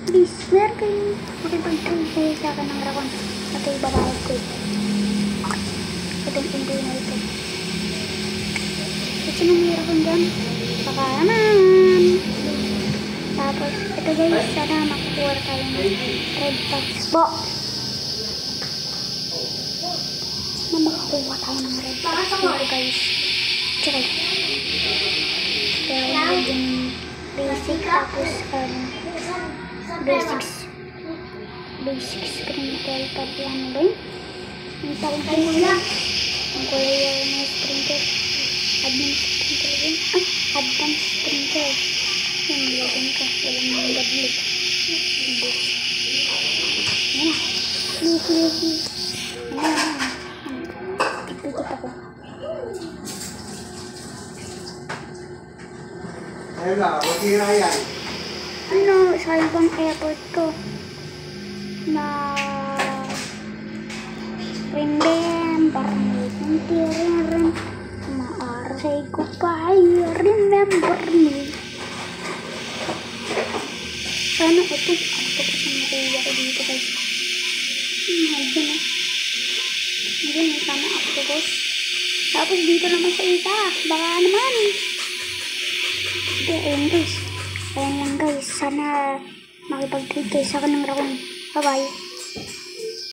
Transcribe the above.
Please, meron kayong makipag-trade kayo sa akin ng rakon. At ay babayad ko. Itong pinto na ito. At sino may rakon dyan? Baka naman. Tapos, ito guys, sana makukuha tayo ng red packs po. Sana makakuha tayo ng red packs po guys. Tsaka, kaya yung basic tapos basics sprinkle pati ano ba yun? Yung tawag ko muna. Ang kulay yung sprinkle. Advanced sprinkle yun. Advanced sprinkle. Yung nilagyan ko. Walang mga gablik. Yan na. Lihi. Ipikit ako. Ayun na, matira yan. Ano, sayang pang airport ko. Na remember me. Maaray ko pa. Remember me. Sana ito. Ito kasi nakuha ko dito guys. Medyo na. Medyo na sana octopus. Tapos dito naman sa isa. Baka naman. Okay, ayun guys. Ayan lang guys. Sana makipag-trade kayo sa akin ng rakon. Bye-bye.